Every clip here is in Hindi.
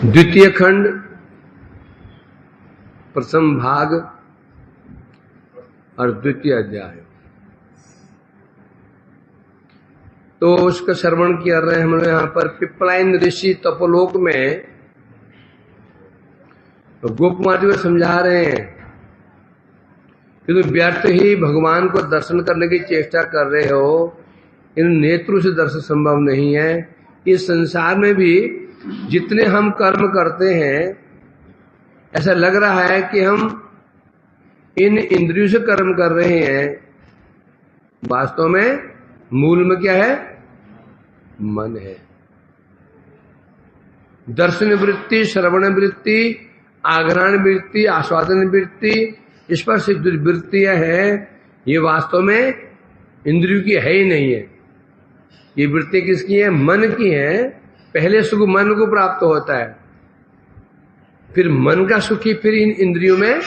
द्वितीय खंड प्रथम भाग और द्वितीय अध्याय। तो उसका श्रवण कर रहे हैं हम लोग यहाँ पर। पिपलाइन ऋषि तपोलोक में गोपकुमारी को समझा रहे हैं कि तुम व्यर्थ ही भगवान को दर्शन करने की चेष्टा कर रहे हो, इन नेत्रों से दर्शन संभव नहीं है। इस संसार में भी जितने हम कर्म करते हैं, ऐसा लग रहा है कि हम इन इंद्रियों से कर्म कर रहे हैं, वास्तव में मूल में क्या है? मन है। दर्शन वृत्ति, श्रवण वृत्ति, आग्रहण वृत्ति, आस्वादन वृत्ति, स्पर्श वृत्तियां हैं, ये वास्तव में इंद्रियों की है ही नहीं है। ये वृत्ति किसकी है? मन की है। पहले सुख मन को प्राप्त होता है, फिर मन का सुख ही फिर इन इंद्रियों में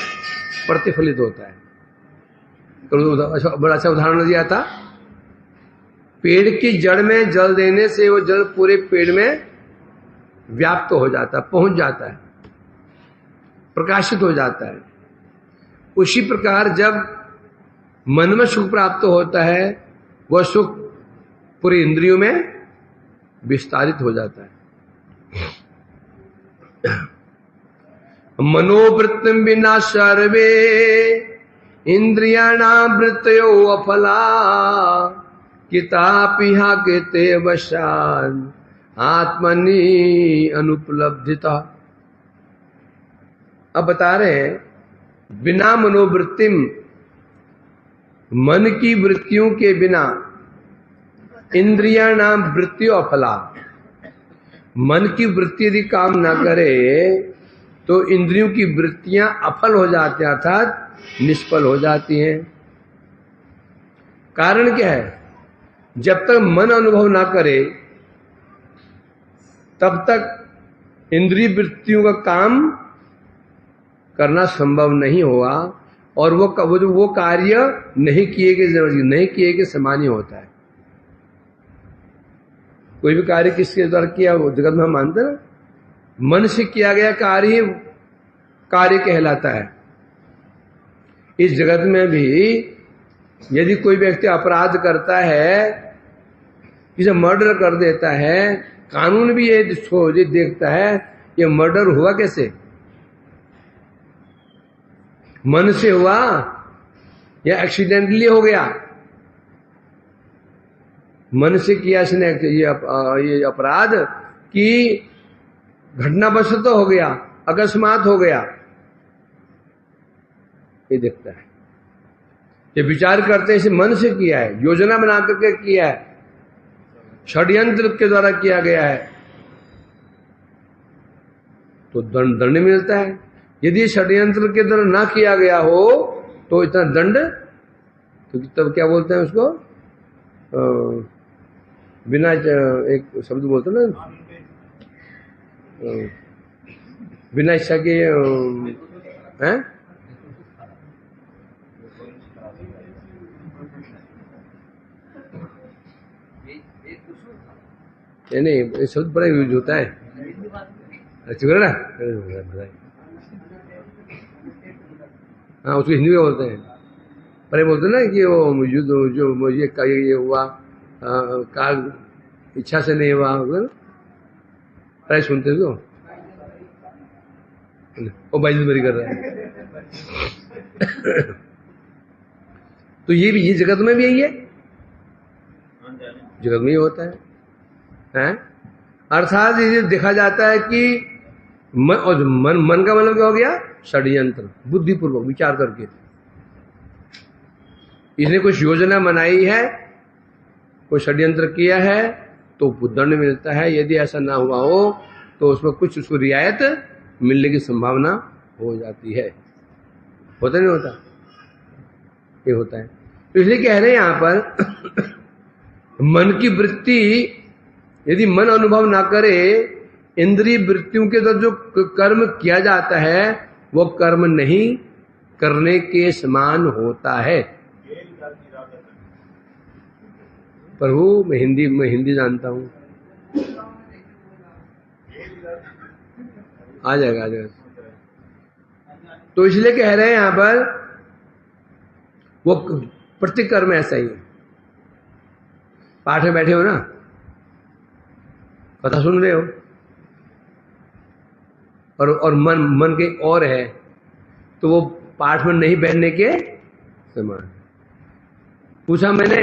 प्रतिफलित होता है। तो बड़ा अच्छा उदाहरण दिया था। पेड़ की जड़ में जल देने से वो जल पूरे पेड़ में व्याप्त हो जाता है, पहुंच जाता है, प्रकाशित हो जाता है। उसी प्रकार जब मन में सुख प्राप्त होता है, वह सुख पूरी इंद्रियों में विस्तारित हो जाता है। मनोवृत्तिम विना सर्वे इंद्रियाणाम वृत्तयो अफला कितापिहा केते वशान आत्मनि अनुपलब्धिता। अब बता रहे हैं, बिना मनोवृत्तिम, मन की वृत्तियों के बिना, इंद्रिया नाम वृत्तियों अफला, मन की वृत्ति यदि काम ना करे तो इंद्रियों की वृत्तियां अफल हो जाती हैं, अर्थात निष्फल हो जाती हैं। कारण क्या है? जब तक मन अनुभव ना करे तब तक इंद्रिय वृत्तियों का काम करना संभव नहीं होगा, और वो कार्य नहीं किए के समान ही होता है। कोई भी कार्य किसके द्वारा किया, वो जगत में हम मानते ना, मन से किया गया कार्य कार्य कहलाता है। इस जगत में भी यदि कोई व्यक्ति अपराध करता है, किसी मर्डर कर देता है, कानून भी ये देखता है ये मर्डर हुआ कैसे, मन से हुआ या एक्सीडेंटली हो गया। मन से किया इसने ये अपराध कि घटनावश तो हो गया, अकस्मात हो गया, ये देखता है। ये विचार करते हैं इसे मन से किया है, योजना बना करके किया है, षड्यंत्र के द्वारा किया गया है, तो दंड मिलता है। यदि षड्यंत्र के द्वारा ना किया गया हो तो इतना दंड, तो तब क्या बोलते हैं उसको, बिना एक शब्द बोलते ना, बिना इच्छा के हैं, नहीं शब्द बड़ा यूज होता है। अच्छा ना, हाँ उसको हिंदी में बोलते हैं, पर बोलते हैं ना कि वो युद्ध जो ये हुआ काल इच्छा से नहीं हुआ, प्राय सुनते तो वो बाइजबरी कर रहा है। तो ये भी, ये जगत में भी यही है, जगत में ही होता है, हैं? अर्थात ये देखा जाता है कि मन का मतलब क्या हो गया? षड्यंत्र, बुद्धिपूर्वक विचार करके इसने कुछ योजना बनाई है, कोई षड्यंत्र किया है, तो दंड मिलता है। यदि ऐसा ना हुआ हो तो उसमें कुछ उसको रियायत मिलने की संभावना हो जाती है। होता नहीं होता? ये होता है। तो इसलिए कह रहे हैं यहां पर मन की वृत्ति, यदि मन अनुभव ना करे, इंद्रिय वृत्तियों के द्वारा जो कर्म किया जाता है वो कर्म नहीं करने के समान होता है। प्रभु मैं हिंदी जानता हूं, आ जाएगा, आ जाएगा। तो इसलिए कह रहे हैं यहां पर वो प्रतिकर्म ऐसा ही है। पाठ में बैठे हो ना, कथा सुन रहे हो, और मन के और है, तो वो पाठ में नहीं बैठने के समान। पूछा मैंने,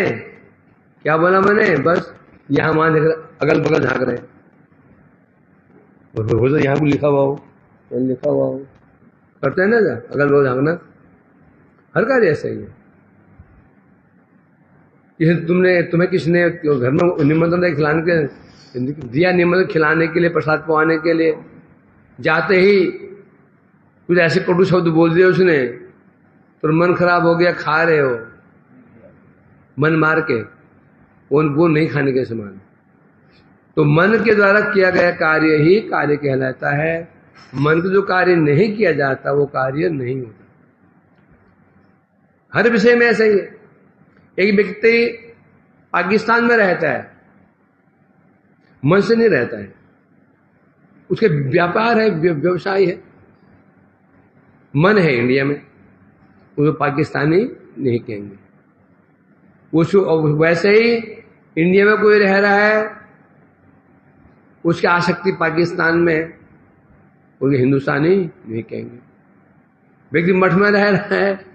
क्या बोला मैंने, बस यहां वहां देख रहे, अगल बगल झांक रहे, और हो तो यहां भी लिखा हुआ हो, लिखा हुआ हो, करते हैं ना अगल बगल झांकना, हर कार्य ऐसा ही है। तुम्हें किसने घर में निमंत्रण दिया खिलाने के, दिया निमंत्रण खिलाने के लिए, प्रसाद पवाने के लिए, जाते ही कुछ ऐसे कटु शब्द बोल दिए उसने, तो मन खराब हो गया, खा रहे हो मन मार के, वो नहीं खाने के समान। तो मन के द्वारा किया गया कार्य ही कार्य कहलाता है। मन को जो कार्य नहीं किया जाता वो कार्य नहीं होता। हर विषय में ऐसा ही है। एक व्यक्ति पाकिस्तान में रहता है, मन से नहीं रहता है, उसके व्यापार है, व्यवसाय है, मन है इंडिया में, वो पाकिस्तानी नहीं कहेंगे। वैसे ही इंडिया में कोई रह रहा है, उसकी आसक्ति पाकिस्तान में, वो हिंदुस्तानी नहीं कहेंगे। व्यक्ति मठ में रह रहा है,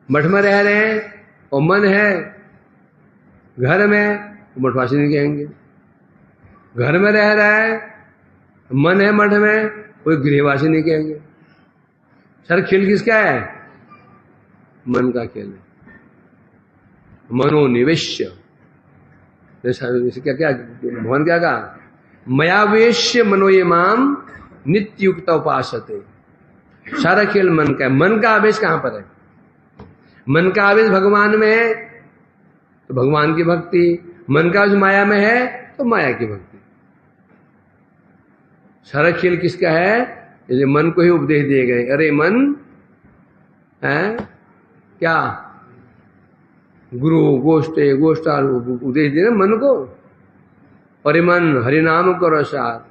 मठ में रह रहे हैं और मन है घर में, वो मठवासी नहीं कहेंगे। घर में रह रहा है, मन है मठ में, कोई गृहवासी नहीं कहेंगे। सर खेल किसका है? मन का खेल है। मनोनिवेश्य, क्या क्या भगवान क्या कहा? मयावेश्य मनोयमाम नित्य युक्त उपासते। सारा खेल मन का है। मन का आवेश कहां पर है? मन का आवेश भगवान में है तो भगवान की भक्ति, मन का आवेश माया में है तो माया की भक्ति। सारा खेल किसका है? यदि मन को ही उपदेश दिए गए, अरे मन है क्या, गुरु गोष्ठे गोष्ठार उपदेश दिए ना मन को, अरे मन हरिनाम करो सार,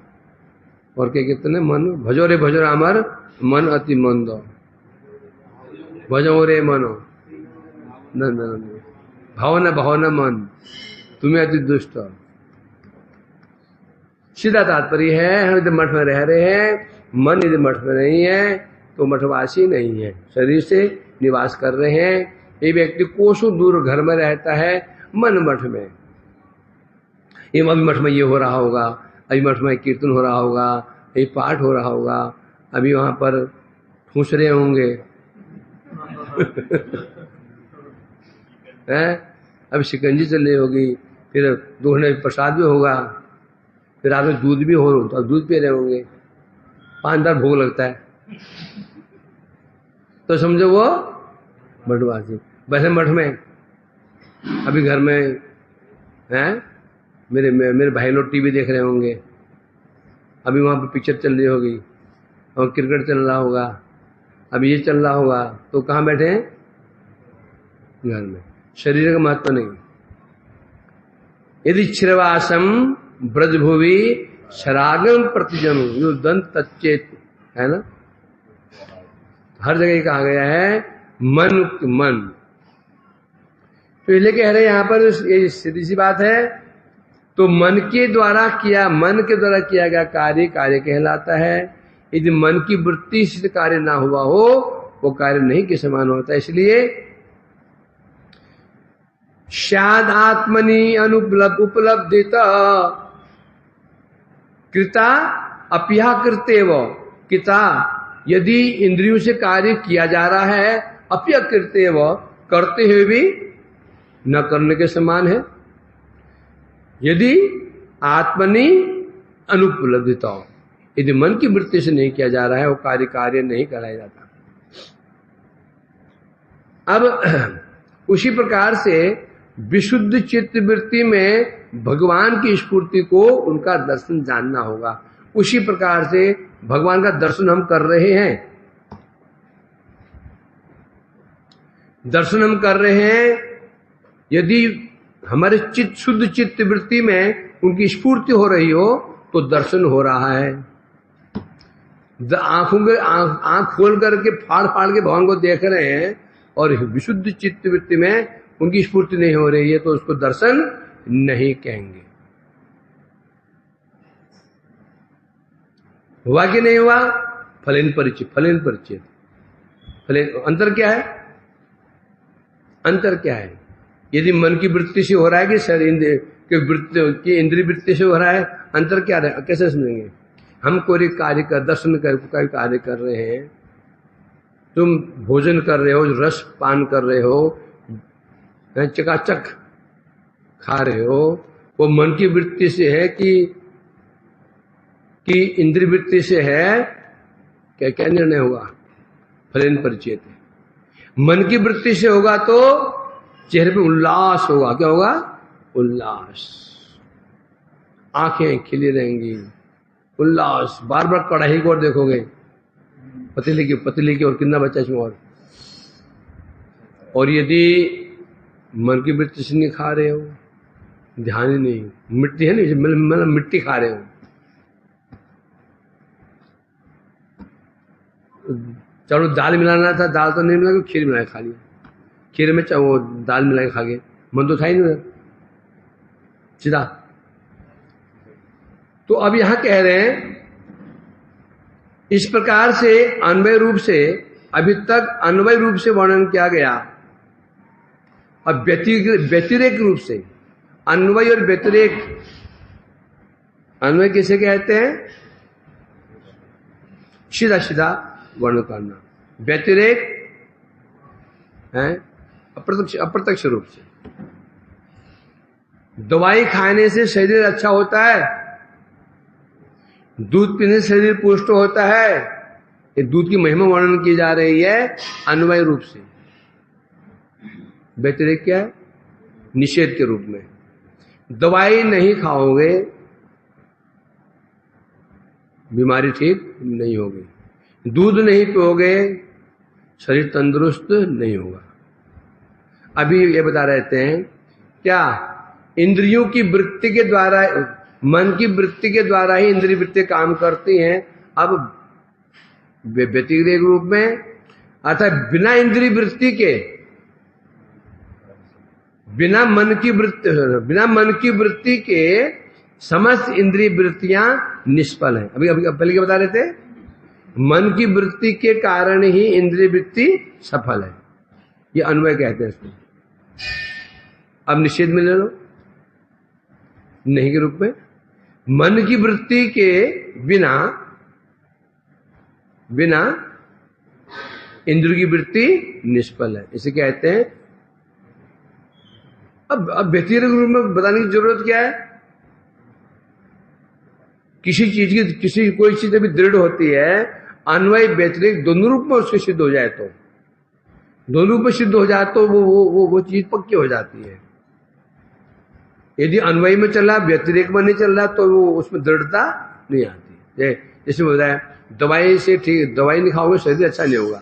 और क्या कितने मन भजो रे भजो रामर मन अति मंद, भजो रे मनो नंद भावना भावना मन तुम्हें अति दुष्ट। सीधा तात्पर्य है, हम यदि मठ में रह रहे हैं, मन यदि मठ में नहीं है तो मठवासी नहीं है, शरीर से निवास कर रहे हैं। ये व्यक्ति कोसों दूर घर में रहता है, मन मठ में। ये अभी मठ में ये हो रहा होगा, अभी मठ में कीर्तन हो रहा होगा, अभी पाठ हो रहा होगा, अभी वहां पर ठूस रहे होंगे अभी शिकंजी चल रही होगी, फिर दोहने प्रसाद भी होगा, फिर रात में दूध भी हो तो दूध पी रहे होंगे, 5 बार भोग लगता है, तो समझो वो मठवासी। वैसे मठ में अभी घर में हैं, मेरे भाई लोग टीवी देख रहे होंगे, अभी वहां पर पिक्चर चल रही होगी और क्रिकेट चल रहा होगा, अभी ये चल रहा होगा, तो कहाँ बैठे हैं? घर में। शरीर का महत्व नहीं। यदि श्रवासम ब्रजभुवि शरागम प्रतिजन यो दंत तच्चेत, है ना, हर जगह कहा गया है मन। तो इसलिए कह रहे हैं यहां पर, ये सीधी सी बात है। तो मन के द्वारा किया गया कार्य कार्य कहलाता है। यदि मन की वृत्ति से कार्य ना हुआ हो, वो कार्य नहीं के समान होता। इसलिए शाद आत्मनि उपलब्धिता कृता अपिया कृते व कृता, यदि इंद्रियों से कार्य किया जा रहा है, अपिया कृते व करते हुए भी न करने के समान है। यदि आत्मनि अनुपलब्धिता, यदि मन की वृत्ति से नहीं किया जा रहा है, वो कार्य नहीं कराया जाता। अब उसी प्रकार से विशुद्ध चित्त वृत्ति में भगवान की स्फूर्ति को, उनका दर्शन जानना होगा। उसी प्रकार से भगवान का दर्शन हम कर रहे हैं, दर्शन हम कर रहे हैं। यदि हमारे शुद्ध चित्त वृत्ति में उनकी स्फूर्ति हो रही हो, तो दर्शन हो रहा है। आंख खोल करके फाड़ फाड़ के भगवान को देख रहे हैं और विशुद्ध चित्त वृत्ति में उनकी स्फूर्ति नहीं हो रही है, तो उसको दर्शन नहीं कहेंगे। हुआ कि नहीं हुआ? फलेन परिचित, फलेन परिचित। फलेन अंतर क्या है? अंतर क्या है? यदि मन की वृत्ति से हो रहा है कि शरीर की इंद्रिय वृत्ति से हो रहा है, अंतर क्या है? कैसे समझेंगे? हम कोई कार्य कर दर्शन कर कार्य कर रहे हैं, तुम भोजन कर रहे हो, रस पान कर रहे हो, चकाचक खा रहे हो, वो मन की वृत्ति से है कि इंद्रिय वृत्ति से है? क्या क्या निर्णय हुआ? फलेन परिचित। मन की वृत्ति से होगा तो चेहरे पे उल्लास होगा। क्या होगा? उल्लास। आंखें खिली रहेंगी, उल्लास। बार बार कढ़ाई को और देखोगे, पतीले की और कितना बचा इसमें और यदि मन की वृत्ति से नहीं खा रहे हो, ध्यान ही नहीं, मिट्टी है नहीं, मतलब मिट्टी खा रहे हो, चलो दाल मिलाना था, दाल तो नहीं मिला, खीर मिला खा लिया, खीर में वो दाल मिला के खा गए, मन तो था ही नहीं सीधा। तो अब यहां कह रहे हैं इस प्रकार से अन्वय रूप से, अभी तक अन्वय रूप से वर्णन किया गया। अब व्यतिरेक रूप से, अन्वय और व्यतिरेक, अन्वय किसे कहते हैं? सीधा सीधा वर्णन करना। व्यतिरेक है अप्रत्यक्ष रूप से। दवाई खाने से शरीर अच्छा होता है, दूध पीने से शरीर पुष्ट होता है, ये दूध की महिमा वर्णन की जा रही है अन्वय रूप से। व्यतिरेक क्या है? निषेध के रूप में। दवाई नहीं खाओगे बीमारी ठीक नहीं होगी, दूध नहीं पियोगे शरीर तंदुरुस्त नहीं होगा। अभी ये बता रहे थे क्या इंद्रियों की वृत्ति के द्वारा, मन की वृत्ति के द्वारा ही इंद्रिय वृत्ति काम करती हैं। अब व्यतिरेक रूप में, अर्थात बिना इंद्रिय वृत्ति के, बिना मन की वृत्ति के समस्त इंद्रिय वृत्तियां निष्फल हैं। अभी पहले क्या बता रहे थे? मन की वृत्ति के कारण ही इंद्रिय वृत्ति सफल है, ये अन्वय कहते हैं इसको। अब निषेध में ले लो, नहीं के रूप में, मन की वृत्ति के बिना इंद्रिय की वृत्ति निष्फल है, इसे कहते हैं। अब व्यतिरेक रूप में बताने की जरूरत क्या है? कोई चीज अभी दृढ़ होती है, अन्वय व्यतिरेक दोनों रूप में उसके सिद्ध हो जाए तो, दोनों रूप में सिद्ध हो जाए तो वो चीज पक्की हो जाती है। यदि अन्वय में चल रहा, व्यतिरेक में नहीं चल रहा, तो वो उसमें दृढ़ता नहीं आती। जैसे बताया, दवाई से ठीक, दवाई नहीं खाओगे शरीर अच्छा नहीं होगा,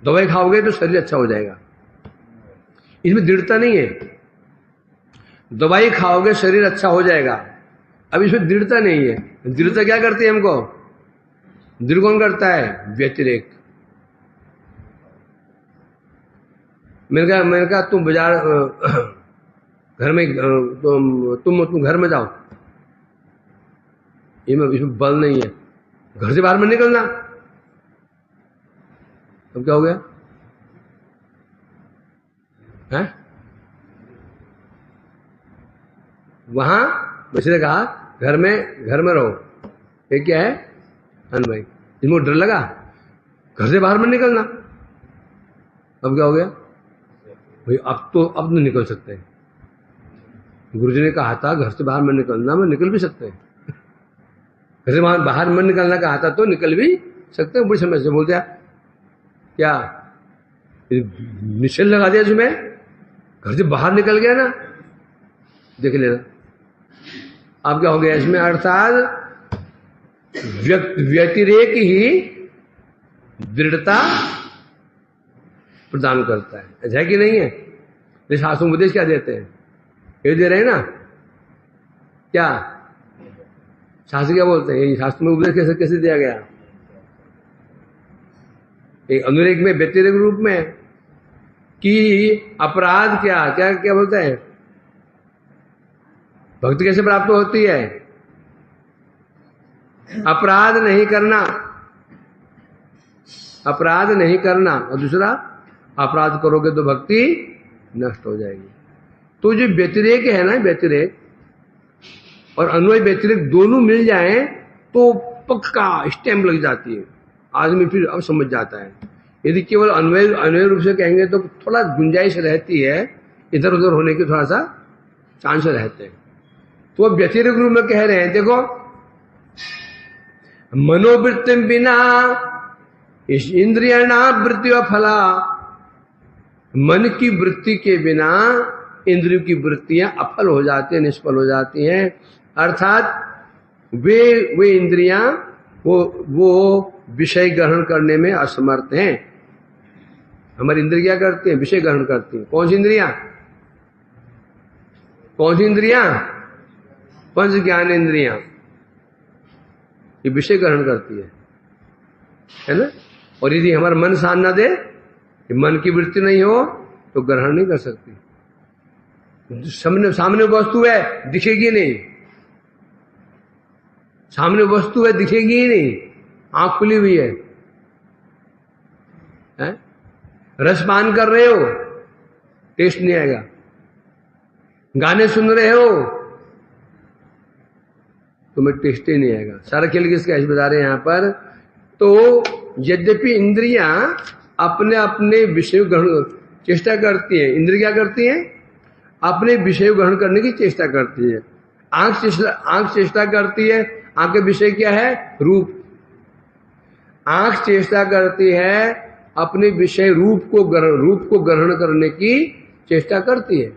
दवाई खाओगे तो शरीर अच्छा हो जाएगा, इसमें दृढ़ता नहीं है। दवाई खाओगे शरीर अच्छा हो जाएगा, अब इसमें दृढ़ता नहीं है। दृढ़ता क्या करती है हमको? दृढ़ कौन करता है? व्यतिरेक। मैंने कहा तुम बाजार घर में तुम घर में जाओ, इसमें बल नहीं है, घर से बाहर में निकलना। अब क्या हो गया? है वहां बच्चे ने कहा घर में रहो, ये क्या है? अन्वय। इसमें डर लगा, घर से बाहर में निकलना। अब क्या हो गया भाई? अब नहीं निकल सकते। गुरुजी ने कहा था घर से बाहर में निकलना, मैं निकल भी सकते हैं। घर से बाहर में निकलना कहा था तो निकल भी सकते हैं। बड़ी समझ से बोलते क्या निश्चय लगा दिया तुम्हें, घर से बाहर निकल गया ना, देख लेना। अब क्या हो गया इसमें? अर्थात व्यतिरेक ही दृढ़ता प्रदान करता है कि नहीं है? शास्त्रों उपदेश क्या देते हैं? ये दे रहे हैं ना, क्या शास्त्र क्या बोलते हैं, शास्त्र में उपदेश कैसे कैसे दिया गया, एक अनुरेग में व्यतिरेक रूप में कि अपराध क्या क्या क्या बोलते हैं, भक्ति कैसे प्राप्त होती है, अपराध नहीं करना, अपराध नहीं करना, और दूसरा अपराध करोगे तो भक्ति नष्ट हो जाएगी। तो जो व्यतिरेक है ना, व्यतिरेक और अन्वय व्यतिरेक दोनों मिल जाएं तो पक्का स्टैम्प लग जाती है, आदमी फिर अब समझ जाता है। यदि केवल अन्वय रूप से कहेंगे तो थोड़ा गुंजाइश रहती है, इधर उधर होने के थोड़ा सा चांस रहते हैं। तो अब व्यतिरेक रूप में कह रहे हैं, देखो मनोवृत्ति बिना इस इंद्रियणावृत्ति व फला, मन की वृत्ति के बिना इंद्रियों की वृत्तियां अफल हो जाती हैं, निष्फल हो जाती हैं। अर्थात वे इंद्रियां वो विषय ग्रहण करने में असमर्थ हैं। हमारी इंद्रियां क्या करती हैं, विषय ग्रहण करती हैं। कौन सी इंद्रियां, कौन सी इंद्रियां, पंच ज्ञान इंद्रियां, ये विषय ग्रहण करती है ना। और यदि हमारा मन साथ ना दे, मन की वृत्ति नहीं हो तो ग्रहण नहीं कर सकती। सामने वस्तु है दिखेगी नहीं, सामने वस्तु है दिखेगी ही नहीं, आंख खुली हुई है, रसपान कर रहे हो टेस्ट नहीं आएगा, गाने सुन रहे हो तुम्हें टेस्ट ही नहीं आएगा। सारा खेल किसका ऐसे बता रहे हैं यहां पर। तो यद्यपि इंद्रियां अपने अपने विषय ग्रहण चेष्टा करती है, इंद्रिय क्या करती है, अपने विषय ग्रहण करने की चेष्टा करती है। आंख चेष्टा करती है, आंख के विषय क्या है, रूप। आंख चेष्टा करती है अपने विषय रूप को ग्रहण करने की चेष्टा करती है।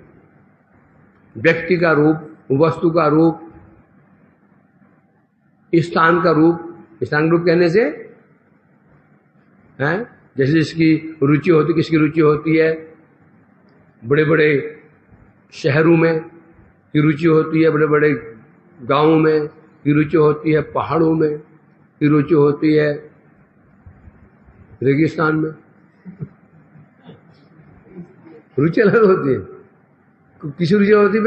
व्यक्ति का रूप, वस्तु का रूप, स्थान का रूप। स्थान रूप कहने से है जैसे जिसकी रुचि होती, किसकी रुचि होती है बड़े बड़े शहरों में की रुचि होती है, बड़े बड़े गांवों में की रुचि होती है, पहाड़ों में की रुचि होती है, रेगिस्तान में रुचि अलग होती है। किसी रुचि होती है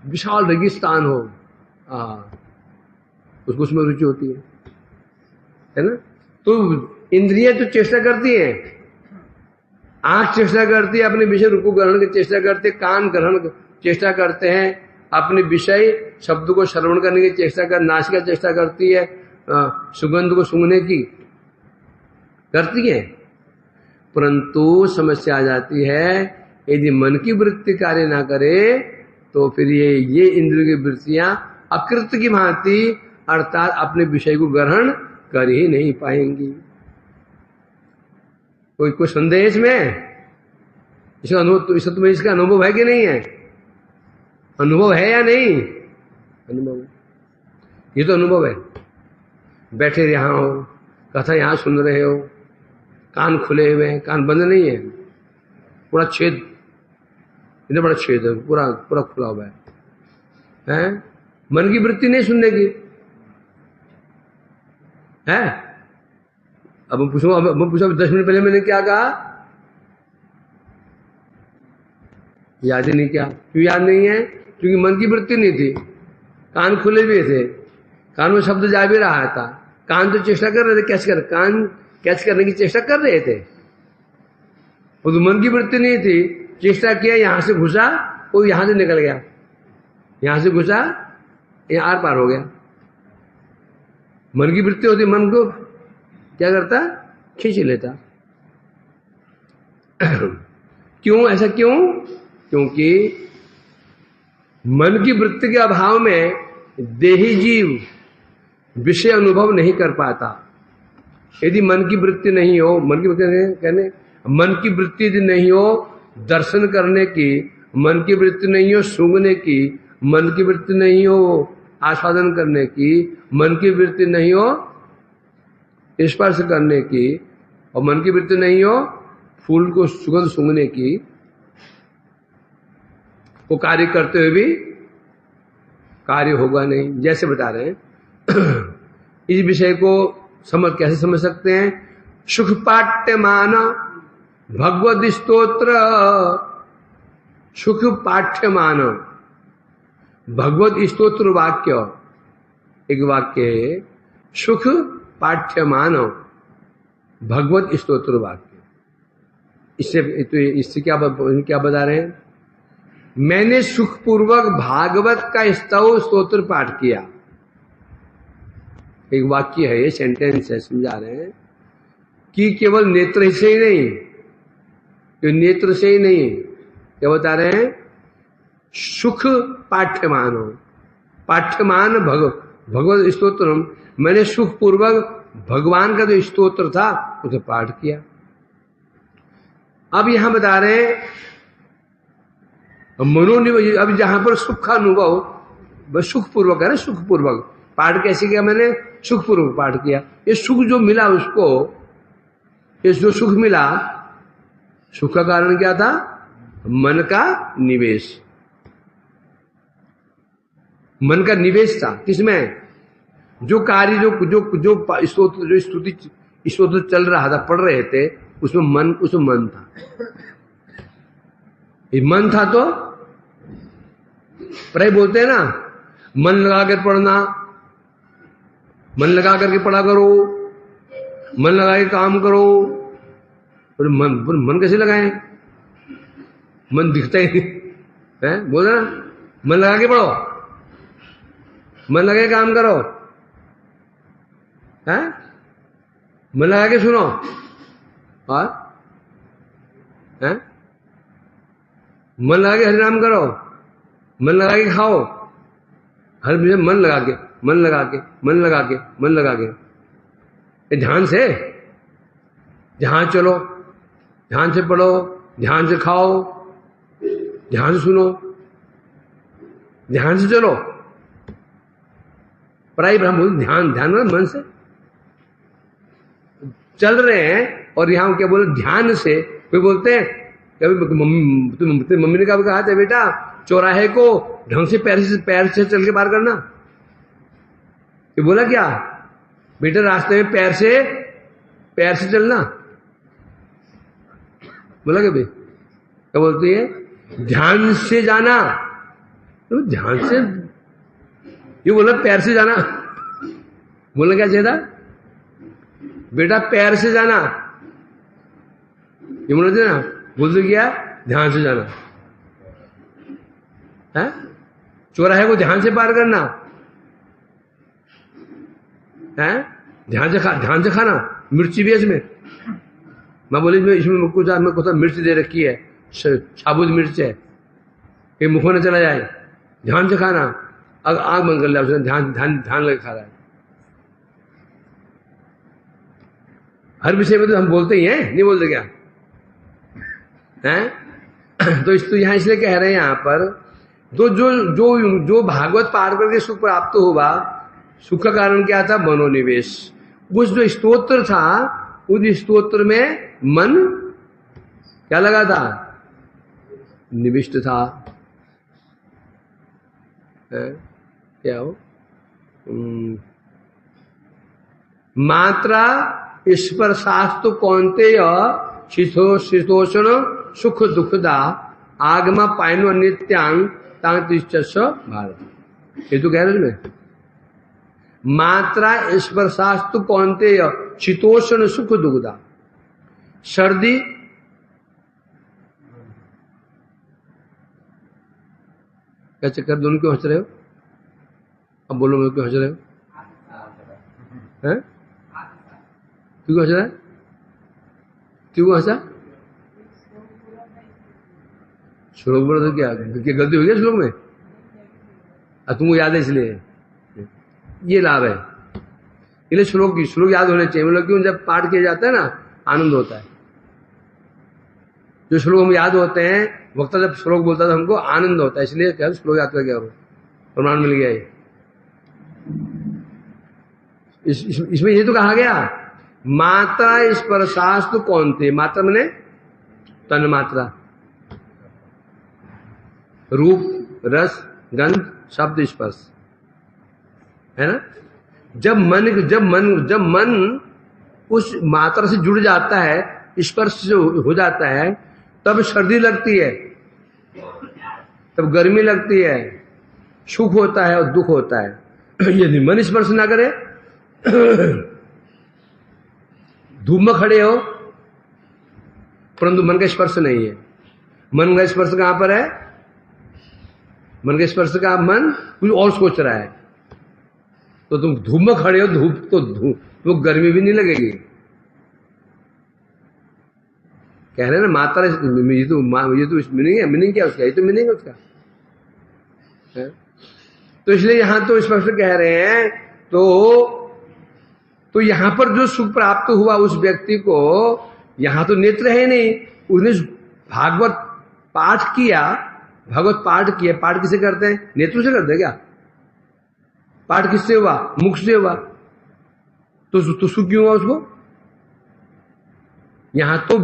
विशाल रेगिस्तान हो, उसको उसमें रुचि होती है ना। तो इंद्रियां तो चेष्टा करती हैं, आंख चेष्टा करती है अपने विषय रूप को ग्रहण की चेष्टा करते, कान ग्रहण चेष्टा करते हैं अपने विषय शब्द को श्रवण करने की चेष्टा कर, नासिका चेष्टा करती है सुगंध को सूंघने की करती है। परंतु समस्या आ जाती है यदि मन की वृत्ति कार्य ना करे तो फिर ये इंद्रियों की वृत्तियां अकृत की भांति अर्थात अपने विषय को ग्रहण कर ही नहीं पाएंगी। कोई संदेह इसमें, इसका अनुभव, तुम्हें इसका अनुभव है कि नहीं है, अनुभव है या नहीं, अनुभव, ये तो अनुभव है। बैठे यहां हो, कथा यहां सुन रहे हो, कान खुले हुए हैं, कान बंद नहीं है, पूरा छेद, इतना बड़ा छेद है, पूरा पूरा खुला हुआ है। मन की वृत्ति नहीं सुनने की है। अब मैं पूछूं 10 मिनट पहले मैंने क्या कहा, याद ही नहीं, क्या क्यों याद नहीं है, क्योंकि मन की वृत्ति नहीं थी, कान खुले हुए थे, कान में शब्द जा भी रहा था, कान तो चेष्टा कर रहे थे, कान कैच करने की चेष्टा कर रहे थे, वो तो मन की वृत्ति नहीं थी। चेष्टा किया, यहां से घुसा, वो यहां से निकल गया, यहां से घुसा, यहां आर पार हो गया। मन की वृत्ति होती, मन को क्या करता, खींच लेता। क्यों ऐसा, क्यों, क्योंकि मन की वृत्ति के अभाव में देही जीव विषय अनुभव नहीं कर पाता। यदि मन की वृत्ति नहीं हो, मन की वृत्ति कहने, मन की वृत्ति यदि नहीं हो दर्शन करने की, मन की वृत्ति नहीं हो सूंघने की, मन की वृत्ति नहीं हो आस्वादन करने की, मन की वृत्ति नहीं हो स्पर्श करने की, और मन की वृत्ति नहीं हो फूल को सुगंध सूंघने की, वो कार्य करते हुए भी कार्य होगा नहीं। जैसे बता रहे हैं इस विषय को कैसे समझ सकते हैं? सुख पाठ्यमान भगवद स्तोत्र, सुख पाठ्यमान भगवद स्तोत्र वाक्य, एक वाक्य है सुख पाठ्यमान भगवत स्तोत्र वाक्य। इससे क्या बता रहे हैं? मैंने सुखपूर्वक भागवत का स्तोत्र पाठ किया। एक वाक्य है, ये सेंटेंस है, समझा रहे हैं कि केवल नेत्र से ही नहीं, नेत्र से ही नहीं, क्या बता रहे हैं? सुख पाठ्यमान हो, पाठ्यमान भगवत स्तोत्र, मैंने सुखपूर्वक भगवान का जो स्तोत्र था उसे पाठ किया। अब यहां बता रहे हैं मनोनिवेश, अब जहां पर सुख का अनुभव बस सुखपूर्वक है ना, सुखपूर्वक पाठ कैसे किया? मैंने सुखपूर्वक पाठ किया। ये सुख जो मिला उसको, ये जो सुख मिला, सुख का कारण क्या था? मन का निवेश, मन का निवेश था किसमें? जो कार्य जो स्तुति चल रहा था, पढ़ रहे थे, उसमें मन था। ये मन था तो प्राय बोलते हैं ना, मन लगा कर पढ़ना, मन लगा करके पढ़ा करो, मन लगा के काम करो। और मन कैसे लगाएं? मन दिखता ही नहीं है, बोल ना, मन लगा के पढ़ो, मन लगा के काम करो, है मन लगा के सुनो, और है मन लगा के हरिनाम करो, मन लगा के खाओ, हर विषय मन लगा के, मन लगा के, मन लगा के, मन लगा के, ध्यान से, ध्यान चलो, ध्यान से पढ़ो, ध्यान से खाओ, ध्यान से सुनो, ध्यान से चलो। पढ़ाई ब्रह्म ध्यान, ध्यान मन से चल रहे हैं। और यहां क्या बोले? ध्यान से। कोई बोलते हैं कभी मम्मी ने कहा था, बेटा चौराहे को ढंग से पैर से चल के पार करना। ये बोला क्या? बेटा रास्ते में पैर से चलना। बोला क्या भाई? क्या बोलती है? ध्यान से जाना। तो ध्यान से, ये बोला पैर से जाना। बोला क्या चाहिए था? बेटा पैर से जाना। ये बोलते ना, बोलते क्या? ध्यान से जाना है, चौराहे को ध्यान से पार करना है, ध्यान से खाना। मिर्ची भी है इसमें, मैं बोली इसमें कुछ मिर्च दे रखी है, साबुत मिर्च है, कहीं मुखों न चला जाए। ध्यान से खाना, आग बंद कर लिया उसने, ध्यान लगे खा रहा है। हर विषय में तो हम बोलते ही हैं, नहीं बोलते क्या हैं? तो यहाँ इसलिए कह रहे हैं यहाँ पर, तो जो भागवत पार करके सुख प्राप्त हुआ, सुख का कारण क्या था? मनोनिवेश। उस जो स्तोत्र था, उस स्तोत्र में मन क्या लगा था? निविष्ट था। क्या हो? मात्रा स्पर्शास्तु कौन्तेय शीतोषण सुख दुखदा आगमा पायनो नित्यांग भारत। ये तो कह रहे में मात्रा स्पर्शास्तु कौन्तेय शीतोषण सुख दुखदा। सर्दी, क्या चक्कर? दोनों क्यों हंस रहे हो? अब बोलो, मैं क्यों हंस रहे हो? हैं? क्यों हंस रहा है? क्यों हंसा? श्लोक बोला तो क्या गलती हो गई श्लोक में? तुमको याद है इसलिए ये लाभ है। इसलिए श्लोक याद होने चाहिए। मतलब क्यों? जब पाठ किया जाता है ना, आनंद होता है। जो श्लोक हम याद होते हैं, वक्ता जब श्लोक बोलता है तो हमको आनंद होता है। इसलिए क्या श्लोक याद कर गया, प्रमाण मिल गया। इसमें ये तो कहा गया, मात्रा स्पर्शास्तु कौन्तेय। मात्रा मैंने तन मात्रा, रूप, रस, गंध, शब्द, स्पर्श, है ना? जब मन उस मात्रा से जुड़ जाता है, स्पर्श जो हो जाता है, तब सर्दी लगती है, तब गर्मी लगती है, सुख होता है और दुख होता है। यदि मन स्पर्श ना करे, धूप में खड़े हो परंतु मन का स्पर्श नहीं है, मन का स्पर्श कहां पर है? मन का स्पर्श का मन कुछ और सोच रहा है, तो तुम धूप में खड़े हो, धूप तो गर्मी भी नहीं लगेगी। कह रहे ना मात्रा, ये तो मीनिंग है। मीनिंग क्या उसका? ये तो मीनिंग है उसका है? तो इसलिए यहां तो स्पष्ट कह रहे हैं, तो यहां पर जो सुख प्राप्त हुआ उस व्यक्ति को, यहां तो नेत्र है नहीं, उसने भागवत पाठ किया, पाठ किसे करते हैं? नेत्र से करते हैं क्या? पाठ किससे हुआ? मुख से हुआ, तो सुख क्यों हुआ उसको? यहां तो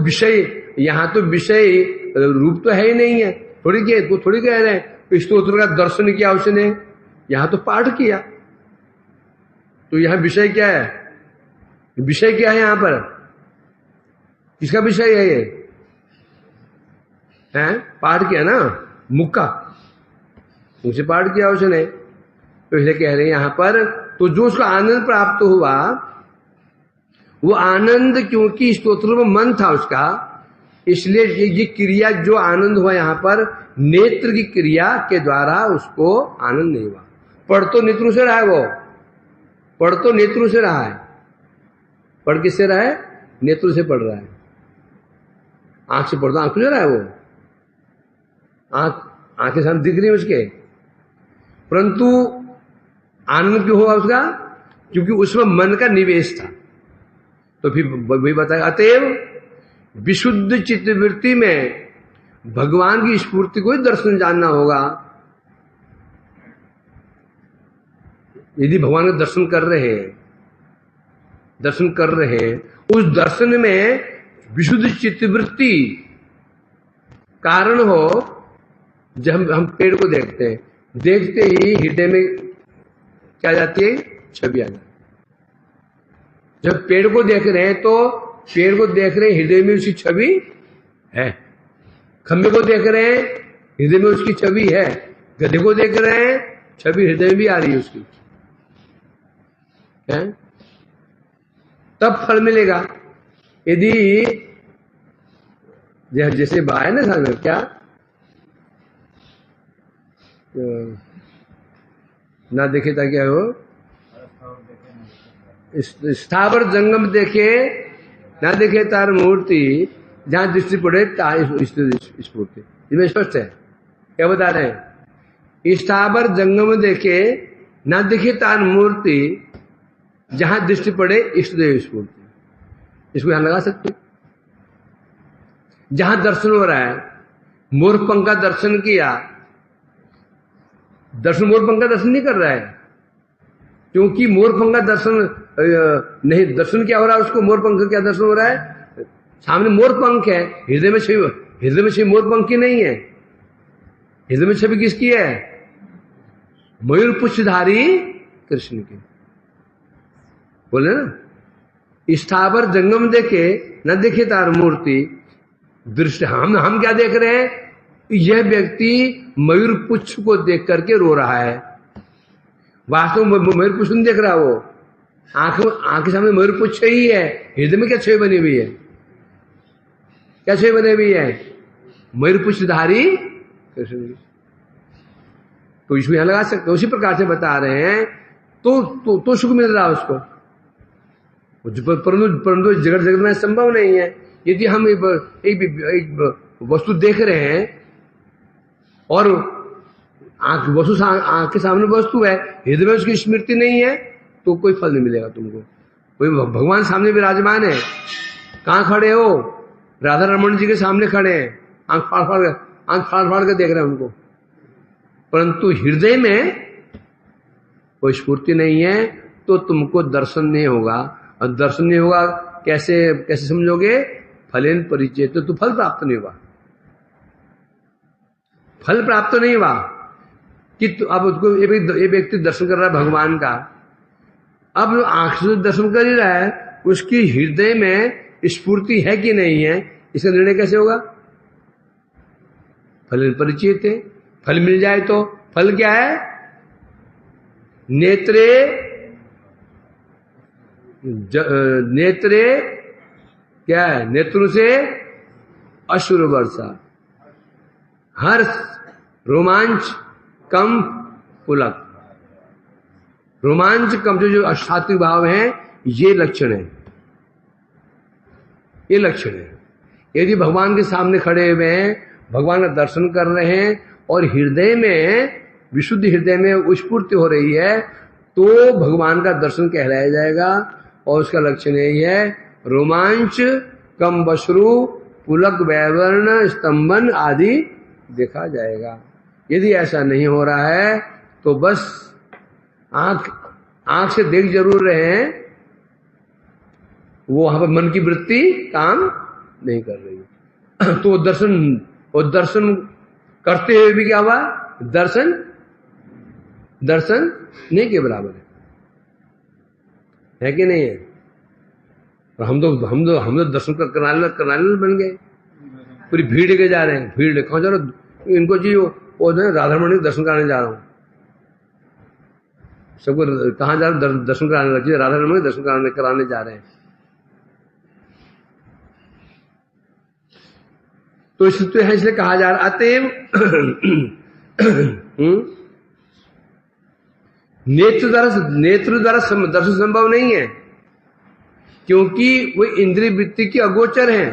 विषय रूप तो है ही नहीं है, थोड़ी कह रहे हैं स्तोत्र का दर्शन किया उसने, यहां तो पाठ किया, तो यहां विषय क्या है? विषय क्या है यहां पर? किसका विषय है ये? है पाठ किया ना, मुख का, मुझसे पाठ किया उसने, तो इसलिए कह रहे हैं यहां पर, तो जो उसका आनंद प्राप्त हुआ, वो आनंद क्योंकि स्तोत्र में मन था उसका, इसलिए ये क्रिया जो आनंद हुआ यहां पर, नेत्र की क्रिया के द्वारा उसको आनंद नहीं हुआ। पढ़ तो नेत्रों से रहा है, वो पढ़ तो नेत्रों से रहा है। पढ़ किससे रहा है? नेत्रों से पढ़ रहा है। आंख से पढ़ तो आंखों से रहा है, वो आंखें सामने दिख रही है उसके, परंतु आनंद क्यों हुआ उसका? क्योंकि उसमें मन का निवेश था। तो फिर वही बताया, अतएव विशुद्ध चित्तवृत्ति में भगवान की स्फूर्ति को ही दर्शन जानना होगा। यदि भगवान का दर्शन कर रहे हैं, उस दर्शन में विशुद्ध चित्तवृत्ति कारण हो। जब हम पेड़ को देखते हैं, देखते ही हृदय में क्या जाती है? छवि आ जाती है। जब पेड़ को देख रहे हैं तो पेड़ को देख रहे हैं, हृदय में उसकी छवि है। खंबे को देख रहे हैं, हृदय में उसकी छवि है। गधे को देख रहे हैं, छवि हृदय में भी आ रही है उसकी है? तब फल मिलेगा। यदि जैसे बाय ना सामने क्या ना देखे था, क्या हो? स्थावर जंगम देखे ना देखे तार मूर्ति, जहां दृष्टि पड़े स्फूर्ति। इसमें स्पष्ट है क्या बता रहे हैं? स्थावर जंगम देखे ना देखे तार मूर्ति, जहां दृष्टि पड़े इष्टदेव स्फूर्ति। इसको यहां लगा सकते। जहां दर्शन हो रहा है, मोरपंख का दर्शन किया, मोरपंख का दर्शन नहीं कर रहा है, क्योंकि मोरपंख का दर्शन नहीं, दर्शन क्या हो रहा है उसको? मोरपंख क्या दर्शन हो रहा है? सामने मोरपंख है, हृदय में छवि मोरपंख की नहीं है। हृदय में छवि किसकी है? मयूर पुच्छधारी कृष्ण की। बोले ना, स्थावर जंगम देखे न देखे तार मूर्ति दृष्टि। हम क्या देख रहे हैं? यह व्यक्ति मयूर पुच्छ को देख करके रो रहा है। वास्तव में मयूर पुच्छ नहीं देख रहा, वो आंख के सामने मयूर पुच्छ ही है, हृदय में क्या छवि बनी हुई है? क्या छवि बनी हुई है? मयूर पुच्छधारी कृष्ण। तो इसको यहां लगा सकते, उसी प्रकार से बता रहे हैं। तो सुख मिल रहा है उसको, परंतु जगत में संभव नहीं है। यदि हम एक वस्तु देख रहे हैं और आंख के सामने वस्तु है, हृदय में उसकी स्मृति नहीं है, तो कोई फल नहीं मिलेगा तुमको। कोई भगवान सामने विराजमान है, कहां खड़े हो? राधा रमन जी के सामने खड़े हैं, आंख फाड़ फाड़ के देख रहे हैं उनको, परंतु हृदय में कोई स्फूर्ति नहीं है, तो तुमको दर्शन नहीं होगा। और दर्शन नहीं होगा कैसे समझोगे? फलेन परिचय, तो फल प्राप्त नहीं हुआ। फल प्राप्त नहीं हुआ कि अब उसको ये व्यक्ति दर्शन कर रहा है भगवान का, अब जो आंख से दर्शन कर ही रहा है, उसकी हृदय में स्फूर्ति है कि नहीं है, इसका निर्णय कैसे होगा? फल परिचित है, फल मिल जाए तो। फल क्या है? नेत्रे नेत्रे क्या है? नेत्रों से अश्रु वर्षा, हर्ष, रोमांच, कंप, पुलक। रोमांच, कंप जो सात्विक भाव है, ये लक्षण है, ये लक्षण है। यदि भगवान के सामने खड़े हुए हैं, भगवान का दर्शन कर रहे हैं और हृदय में, विशुद्ध हृदय में स्फूर्ति हो रही है, तो भगवान का दर्शन कहलाया जाएगा। और उसका लक्षण यही है, रोमांच, कम बश्रु, पुलक, वैवर्ण, स्तंभन आदि देखा जाएगा। यदि ऐसा नहीं हो रहा है तो बस आंख से देख जरूर रहे हैं, वो वहां पर मन की वृत्ति काम नहीं कर रही है। तो दर्शन करते हुए भी क्या हुआ? दर्शन नहीं के बराबर है कि नहीं है? और हम तो दर्शन करनाले बन गए, पूरी भीड़ के जा रहे हैं। भीड़ कहाँ जा रहे हो? इनको जी वो राधारमण के दर्शन कराने जा रहा हूं। सबको कहाँ जा रहे? दर्शन कराने लगे, राधारमण के दर्शन कराने जा रहे हैं। तो इसलिए है, इसलिए कहा जा रहा अतएव नेत्र द्वारा दर्शन संभव नहीं है, क्योंकि वो इंद्रिय वृत्ति की अगोचर है।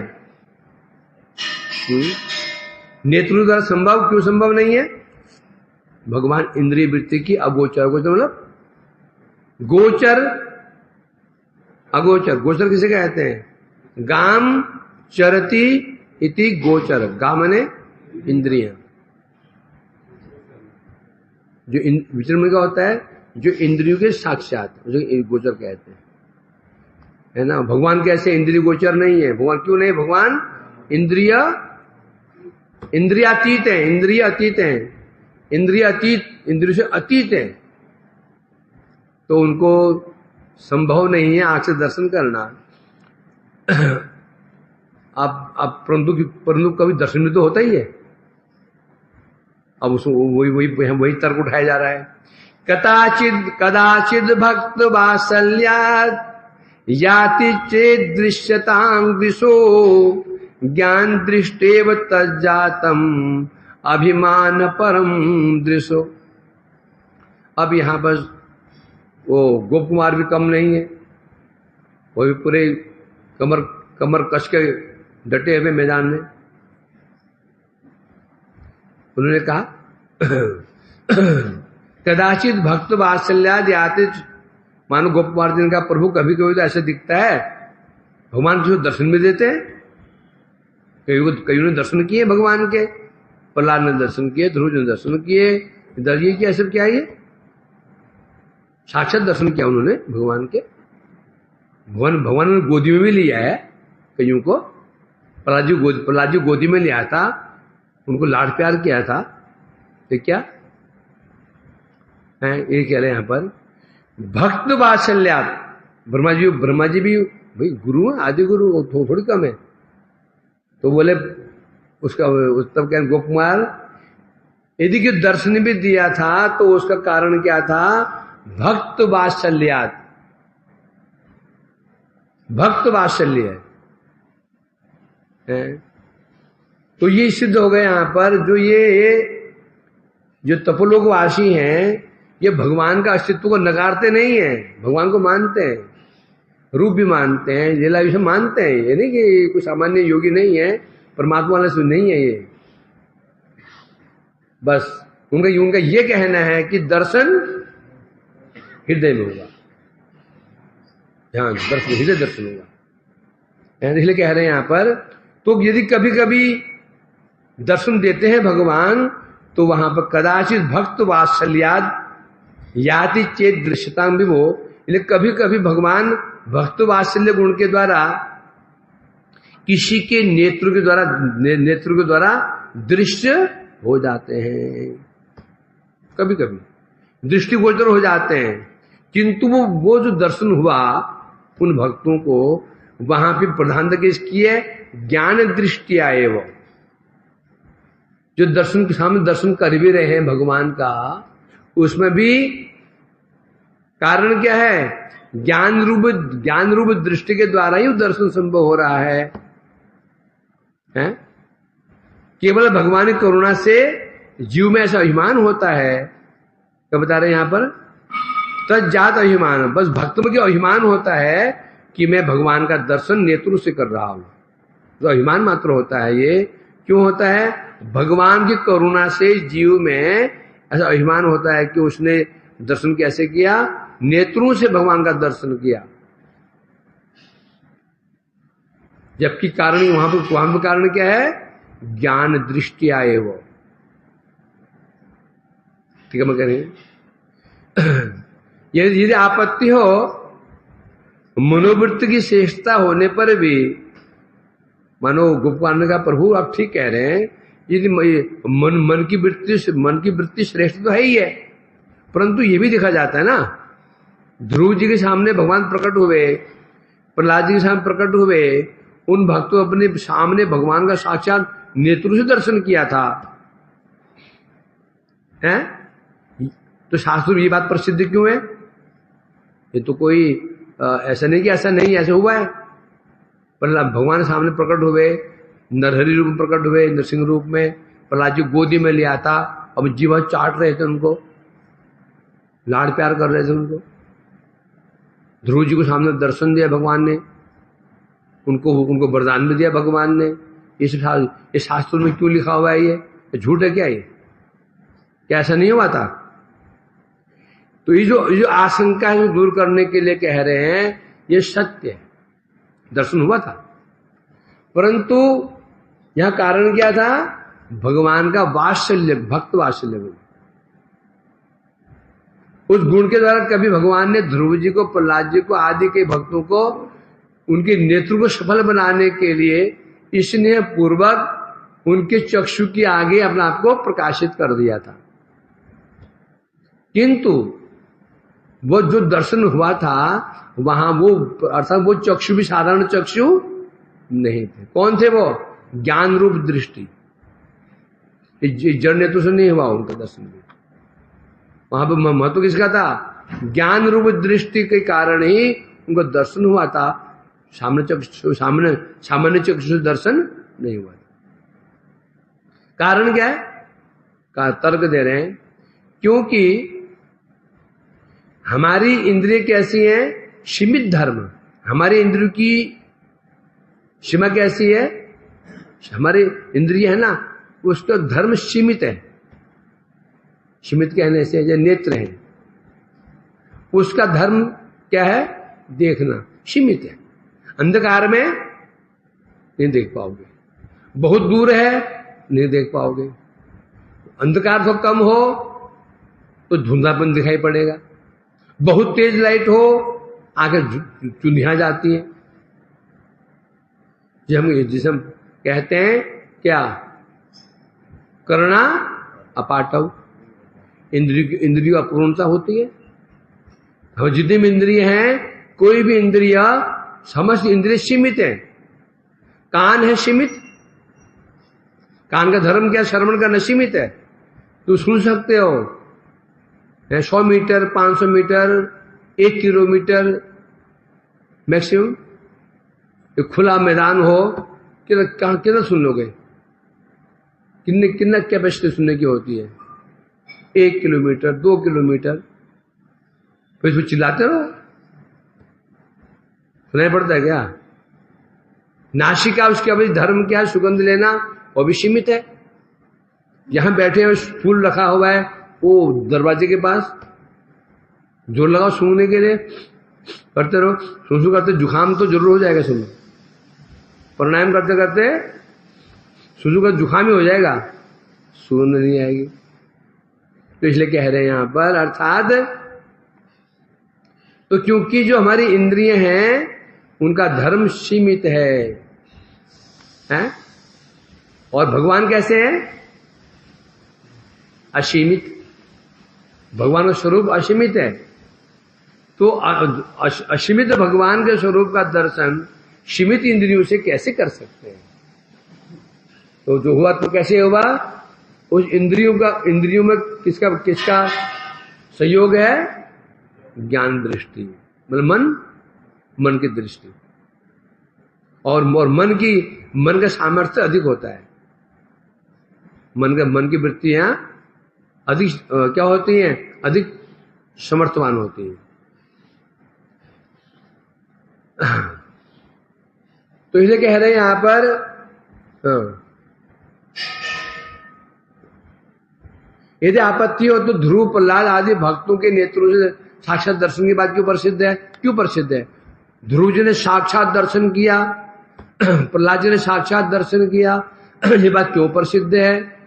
नेत्र द्वारा क्यों संभव नहीं है? भगवान इंद्रिय वृत्ति की अगोचर, मतलब गोचर, अगोचर। गोचर किसे कहते हैं? गाम चरति इति गोचर। गाम माने इंद्रिय, जो विचरण में क्या होता है? जो इंद्रियों के साक्षात, जो गोचर कहते हैं, है ना। भगवान कैसे इंद्रिय गोचर नहीं है? भगवान क्यों नहीं? भगवान इंद्रियातीत है, इंद्रिय अतीत है, इंद्रियों से अतीत है। तो उनको संभव नहीं है आंख से दर्शन करना। अब परंतु कभी दर्शन में तो होता ही है। अब उसको वही तर्क उठाया जा रहा है। कदाचिद भक्त वात्सल्यात् याति चेद दृश्यतां दिशो ज्ञान दृष्टेव तज्जातम अभिमान परम दृशो। अब यहां पर वो गोप कुमार भी कम नहीं है, वो भी पूरे कमर कस के डटे हुए मैदान में। उन्होंने कहा कदाचित भक्त वात्सल्याद याते, मानो गोप कुमार जी का प्रभु कभी कभी तो ऐसा दिखता है, भगवान को दर्शन भी देते हैं। कईयों ने दर्शन किए भगवान के, प्रहलाद ने दर्शन किए, ध्रुव ने दर्शन किए, दर्जे किया, सब क्या है? साक्षात दर्शन किया उन्होंने भगवान के। भगवान ने गोदी में भी लिया है कईयों को। प्रहलाद जी गोदी में लिया था, उनको लाड प्यार किया था। तो क्या है ये कह रहे हैं यहां पर? भक्त वात्सल्यात्। ब्रह्मा जी भी भाई गुरु है, आदि गुरु, थोड़ी कम है। तो बोले तब क्या गोप कुमार यदि कि दर्शन भी दिया था तो उसका कारण क्या था? भक्त वात्सल्यात्, भक्त वात्सल्य है। तो ये सिद्ध हो गए यहां पर, जो तपोलोकवासी हैं, ये भगवान का अस्तित्व को नकारते नहीं है, भगवान को मानते हैं, रूप भी मानते हैं, लीला भी मानते हैं। ये नहीं कि कोई सामान्य योगी नहीं है, परमात्मा वाला से नहीं है ये। बस उनका ये कहना है कि दर्शन हृदय में होगा, ध्यान दर्शन, हृदय दर्शन होगा। इसलिए कह रहे हैं यहां पर, तो यदि कभी कभी दर्शन देते हैं भगवान, तो वहां पर कदाचित भक्त वात्सल्याद याति चेत दृश्यतां विभो। इसलिए कभी कभी भगवान भक्त वात्सल्य गुण के द्वारा किसी के नेत्र के द्वारा दृश्य हो जाते हैं, कभी कभी दृष्टिगोचर हो जाते हैं। किंतु वो जो दर्शन हुआ उन भक्तों को, वहां पे प्रधानता किसकी है? ज्ञान दृष्टि आए। वो जो दर्शन के सामने दर्शन कर भी रहे हैं भगवान का, उसमें भी कारण क्या है? ज्ञान रूप दृष्टि के द्वारा ही दर्शन संभव हो रहा है? केवल भगवान की करुणा से जीव में ऐसा अभिमान होता है। क्या बता रहे हैं यहां पर? तज्जात अभिमान, बस भक्तों के अभिमान होता है कि मैं भगवान का दर्शन नेत्रों से कर रहा हूं, तो अभिमान मात्र होता है। ये क्यों होता है? भगवान की करुणा से जीव में ऐसा अभिमान होता है कि उसने दर्शन कैसे किया? नेत्रों से भगवान का दर्शन किया। जबकि कारण वहां पर कारण क्या है? ज्ञान दृष्टि आए वो। ठीक है, मैं कह रही हूं यदि आपत्ति हो मनोवृत्ति की श्रेष्ठता होने पर भी, मानो गोपाल का प्रभु आप ठीक कह रहे हैं, यदि मन की वृत्ति श्रेष्ठ तो है ही है, परंतु ये भी देखा जाता है ना, ध्रुव जी के सामने भगवान प्रकट हुए, प्रहलाद जी के सामने प्रकट हुए, उन भक्तों अपने सामने भगवान का साक्षात नेत्रों से दर्शन किया था। हैं? तो शास्त्र में ये बात प्रसिद्ध क्यों है? ये तो कोई ऐसा नहीं कि ऐसा नहीं, ऐसा हुआ है। प्रहलाद भगवान सामने प्रकट हुए, नरहरि रूप में प्रकट हुए, नरसिंह रूप में, प्रहलाद जी गोदी में लिया था, अब जीवन चाट रहे थे, उनको लाड़ प्यार कर रहे थे उनको। ध्रुव जी को सामने दर्शन दिया भगवान ने, उनको वरदान भी दिया भगवान ने। इस शास्त्रों में क्यों लिखा हुआ है? ये झूठ है क्या? ये क्या ऐसा नहीं हुआ था? तो ये जो आशंका है दूर करने के लिए कह रहे हैं, ये सत्य है, दर्शन हुआ था, परंतु यह कारण क्या था? भगवान का वात्सल्य, भक्त वात्सल्य गुण। उस गुण के द्वारा कभी भगवान ने ध्रुव जी को, प्रहलाद जी को, आदि के भक्तों को उनके नेत्र को सफल बनाने के लिए इसने पूर्वक उनके चक्षु के आगे अपने आप को प्रकाशित कर दिया था। किंतु वो जो दर्शन हुआ था वहां वो, अर्थात वो चक्षु भी साधारण चक्षु नहीं थे। कौन थे वो? ज्ञान रूप दृष्टि। जड़ नेत्र से नहीं हुआ उनका दर्शन भी। वहां पर महत्व किसका था? ज्ञान रूप दृष्टि के कारण ही उनको दर्शन हुआ था। सामान्य चक्षु से दर्शन नहीं हुआ था। कारण क्या है? का तर्क दे रहे हैं, क्योंकि हमारी इंद्रिय कैसी है? सीमित धर्म। हमारी इंद्रियों की सीमा कैसी है? हमारी इंद्रिय है ना, उसका धर्म सीमित है। सीमित कहने से जो नेत्र है, उसका धर्म क्या है? देखना। सीमित है, अंधकार में नहीं देख पाओगे, बहुत दूर है नहीं देख पाओगे, अंधकार तो कम हो तो धुंधलापन दिखाई पड़ेगा, बहुत तेज लाइट हो आंखें चुंधिया जाती है। जिसे हम कहते हैं क्या? करना अपाटव, इंद्रियों अपूर्णता होती है। हम जितनी भी इंद्रिय हैं, कोई भी इंद्रिय, समस्त इंद्रिय सीमित है। कान है सीमित, कान का धर्म क्या? श्रवण करना सीमित है। तो सुन सकते हो 100 मीटर, 500 मीटर, 1 किलोमीटर मैक्सिमम। एक खुला मैदान हो, कितना सुन लोगे? कितना कैपेसिटी सुनने की होती है? 1 किलोमीटर, 2 किलोमीटर। फिर इसमें चिल्लाते रहो, सुनाई पड़ता है क्या? नासिका, उसके अभी धर्म क्या है? सुगंध लेना, वो भी सीमित है। यहां बैठे हुए फूल रखा हुआ है, वो दरवाजे के पास जोर लगाओ सूंघने के लिए, करते रहो, सुसु करते, जुखाम तो जरूर हो जाएगा। सुनो, प्राणायाम करते करते सुसु का जुखाम ही हो जाएगा, सुगंध नहीं आएगी। तो इसलिए कह रहे हैं यहां पर, अर्थात तो क्योंकि जो हमारी इंद्रिय हैं उनका धर्म सीमित है? और भगवान कैसे हैं? असीमित। भगवान का स्वरूप असीमित है। तो असीमित भगवान के स्वरूप का दर्शन सीमित इंद्रियों से कैसे कर सकते हैं? तो जो हुआ तो कैसे हुआ? उस इंद्रियों में किसका किसका सहयोग है? ज्ञान दृष्टि, मतलब मन की दृष्टि। और मन का सामर्थ्य अधिक होता है। मन की वृत्तियां अधिक क्या होती हैं? अधिक समर्थवान होती हैं। तो इसलिए कह रहे हैं यहां पर यदि आपत्ति हो तो ध्रुव, प्रहलाद आदि भक्तों के नेत्रों से साक्षात दर्शन की बात क्यों प्रसिद्ध है? क्यों प्रसिद्ध है? ध्रुव जी ने साक्षात दर्शन किया, प्रहलाद जी ने साक्षात दर्शन किया, ये बात क्यों प्रसिद्ध है?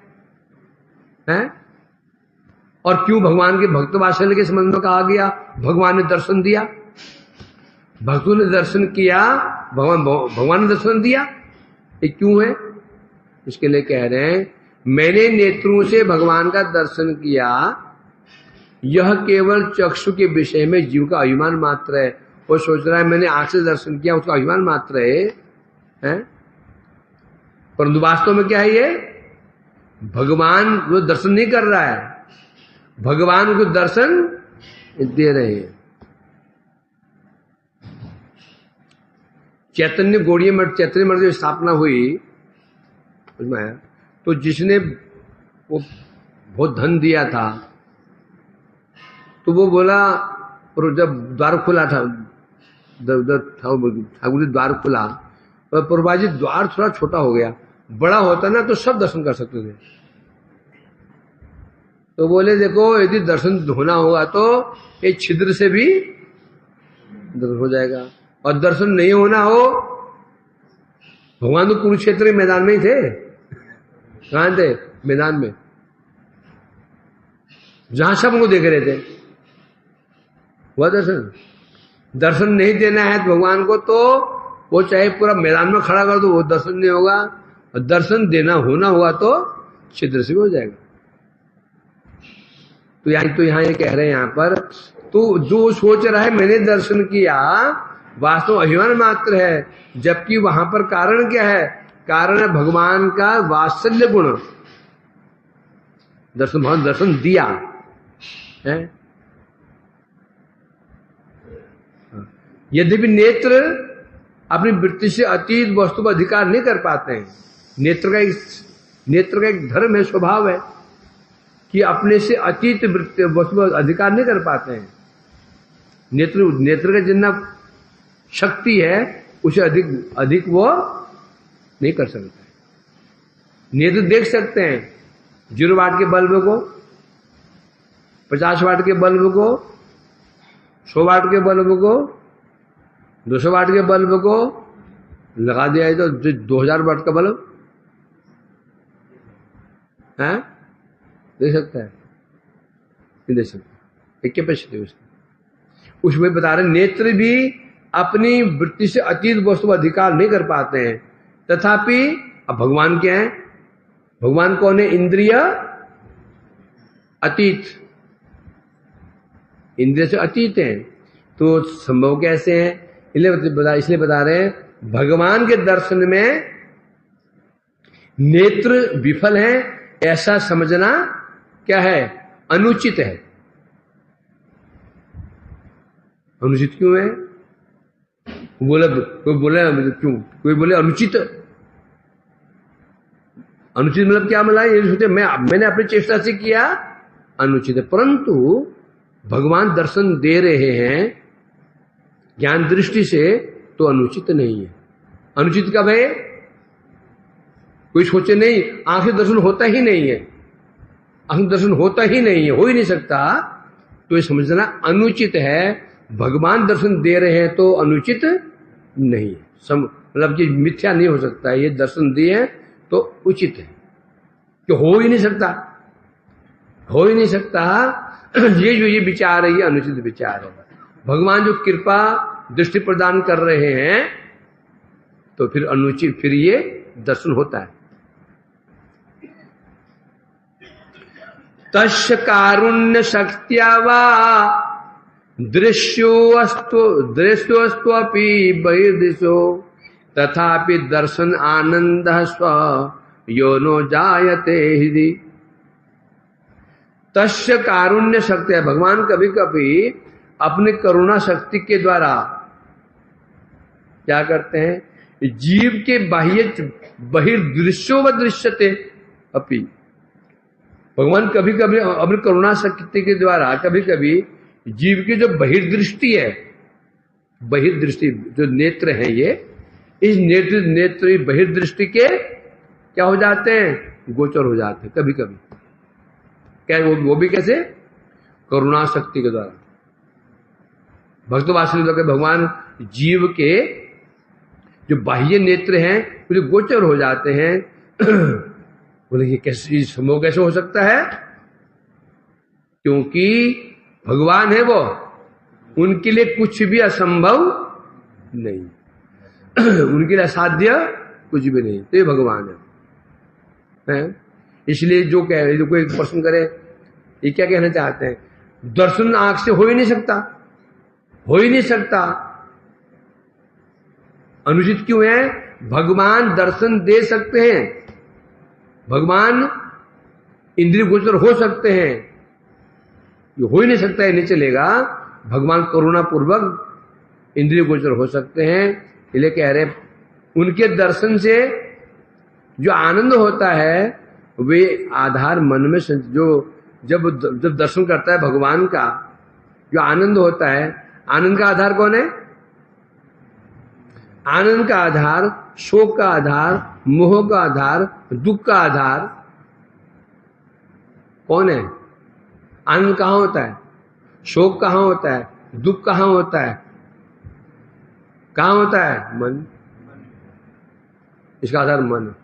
और क्यों भगवान के भक्त वात्सल्य के संबंध में कहा गया भगवान ने दर्शन दिया? भक्तों ने दर्शन किया, भगवान ने दर्शन दिया, ये क्यों है? इसके लिए कह रहे हैं मैंने नेत्रों से भगवान का दर्शन किया, यह केवल चक्षु के विषय में जीव का अभिमान मात्र है। वो सोच रहा है मैंने आंख से दर्शन किया, उसका अभिमान मात्र है? परंतु वास्तव में क्या है? ये भगवान वो दर्शन नहीं कर रहा है, भगवान को दर्शन दे रहे हैं। चैतन्य मठ की स्थापना हुई उसमें, तो जिसने वो बहुत धन दिया था तो वो बोला, और जब द्वार खुला था, ठाकुर जी द्वार खुला, और प्रभा जी द्वार थोड़ा छोटा हो गया, बड़ा होता ना तो सब दर्शन कर सकते थे। तो बोले देखो यदि दर्शन होना होगा तो एक छिद्र से भी दर्शन हो जाएगा, और दर्शन नहीं होना हो, भगवान तो कुरुक्षेत्र के मैदान में ही थे। कहां थे? मैदान में, जहां सब उनको देख रहे थे। हुआ दर्शन नहीं देना है भगवान को तो वो चाहे पूरा मैदान में खड़ा कर दो, वो दर्शन नहीं होगा। और दर्शन देना होना हुआ तो छिद्र से भी हो जाएगा। तो यहाँ ये कह रहे हैं यहाँ पर, तो जो सोच रहा है मैंने दर्शन किया, वास्तव अभिमान मात्र है। जबकि वहां पर कारण क्या है? कारण है भगवान का वात्सल्य गुण। दर्शन दिया है। यद्यपि नेत्र अपनी वृत्ति से अतीत वस्तु पर अधिकार नहीं कर पाते हैं। नेत्र का एक धर्म है, स्वभाव है कि अपने से अतीत वस्तु पर अधिकार नहीं कर पाते हैं। नेत्र का जितना शक्ति है उसे अधिक वो नहीं कर सकता। नेत्र देख सकते हैं 0 वाट के बल्ब को, 50 वाट के बल्ब को, 100 वाट के बल्ब को, 200 वाट के बल्ब को लगा दिया है तो 2000 वाट का बल्ब है देख सकता है? नहीं देख सकता। एक कैपेसिटी उसमें बता रहे नेत्र भी अपनी वृत्ति से अतीत वस्तु पर अधिकार नहीं कर पाते हैं। तथापि अब भगवान क्या है? भगवान कौन है? इंद्रिय अतीत, इंद्रिय से अतीत है। तो संभव कैसे है? इसलिए बता रहे हैं भगवान के दर्शन में नेत्र विफल है, ऐसा समझना क्या है? अनुचित है। अनुचित क्यों है? कोई बोले क्यों? कोई बोले अनुचित। अनुचित मतलब क्या? मतलब ये सोचे मैंने अपनी चेष्टा से किया, अनुचित है। परंतु भगवान दर्शन दे रहे हैं ज्ञान दृष्टि से, तो अनुचित नहीं है। अनुचित कब है? कोई सोचे नहीं आंखें दर्शन होता ही नहीं है, आंखें दर्शन होता ही नहीं है, हो ही नहीं सकता, तो ये समझना अनुचित है। भगवान दर्शन दे रहे हैं तो अनुचित नहीं है, मतलब कि मिथ्या नहीं हो सकता। ये दर्शन दिए तो उचित है, कि हो ही नहीं सकता, हो ही नहीं सकता। ये जो ये विचार है ये अनुचित विचार है। भगवान जो कृपा दृष्टि प्रदान कर रहे हैं तो फिर अनुचित, फिर ये दर्शन होता है। तस्य कारुण्य शक्त्या वा दृश्योऽस्तु अपि बहिर्दृशो तथापि दर्शन आनंद स्व योनो जायते हृदि। तस्य कारुण्य शक्ति है, भगवान कभी कभी अपने करुणा शक्ति के द्वारा क्या करते हैं, जीव के बाह्य बहिर्दृश्यो व दृश्यते अपि, भगवान कभी कभी अपनी करुणा शक्ति के द्वारा कभी कभी जीव की जो बहिर्दृष्टि है, बहिर्दृष्टि जो नेत्र है, ये इस नेत्र बहिर्दृष्टि के क्या हो जाते हैं, गोचर हो जाते हैं कभी कभी। क्या वो भी कैसे, करुणा शक्ति के द्वारा। भक्तवासी लोग भगवान जीव के जो बाह्य नेत्र हैं वो गोचर हो जाते हैं। बोले ये कैसे संभव कैसे हो सकता है, क्योंकि भगवान है वो, उनके लिए कुछ भी असंभव नहीं, उनके लिए असाध्य कुछ भी नहीं, तो ये भगवान है। इसलिए जो कोई प्रश्न करे ये क्या कहना चाहते हैं, दर्शन आंख से हो ही नहीं सकता, हो ही नहीं सकता। अनुचित क्यों है, भगवान दर्शन दे सकते हैं, भगवान इंद्रिय गोचर हो सकते हैं, ये हो ही नहीं सकता, ये नहीं चलेगा। भगवान करुणा पूर्वक इंद्रिय गोचर हो सकते हैं, इसलिए कह रहे उनके दर्शन से जो आनंद होता है वे आधार मन में जो जब दर्शन करता है भगवान का, जो आनंद होता है, आनंद का आधार कौन है, आनंद का आधार, शोक का आधार, मोह का आधार, दुख का आधार कौन है? आनंद कहां होता है, शोक कहां होता है, दुख कहां होता है, कहां होता है, मन। इसका आधार मन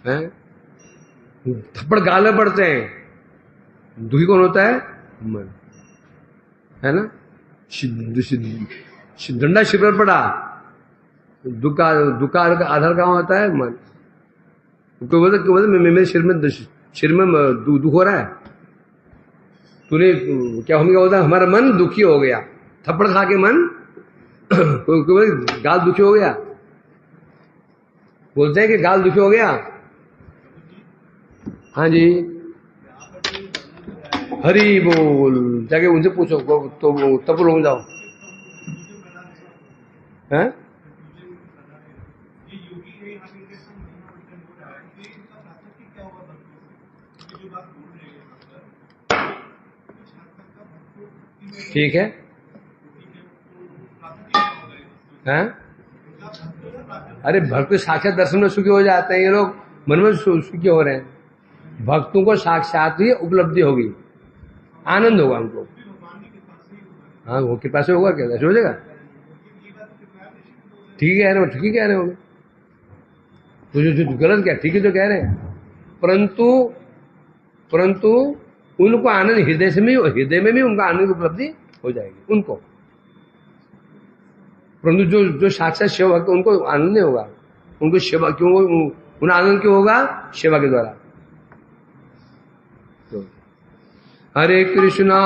है। थप्पड़ गाले पड़ते हैं, दुखी कौन होता है, मन, है ना। डंडा सिर पर पड़ा, दुख का आधार कहां होता है, मन। कोई बोलता मेरे सिर में दुख हो रहा है, तूने क्या होता है, हमारा मन दुखी हो गया, थप्पड़ खा के मन कोई गाल दुखी हो गया, बोलते हैं कि गाल दुखी हो गया। हाँ जी, हरी बोल, जाके उनसे पूछो तो तब लोग जाओ हैं। ठीक है, हैं? अरे भक्त साक्षात दर्शन में सुखी हो जाते हैं ये लोग, मन में सुखी हो रहे हैं। भक्तों को साक्षात ही उपलब्धि होगी, आनंद होगा उनको। हाँ, वो कृपा से होगा, क्या ऐसे हो जाएगा? ठीक कह रहे हो, ठीक ही कह रहे हो, तो जो गलत क्या, ठीक है जो कह रहे हैं। परंतु उनको आनंद हृदय में भी उनका आनंद उपलब्धि हो जाएगी उनको। परंतु जो साक्षात सेवा भक्त उनको आनंद नहीं होगा, उनको सेवा क्यों, उन्हें आनंद क्यों होगा, सेवा के द्वारा। हरे कृष्णा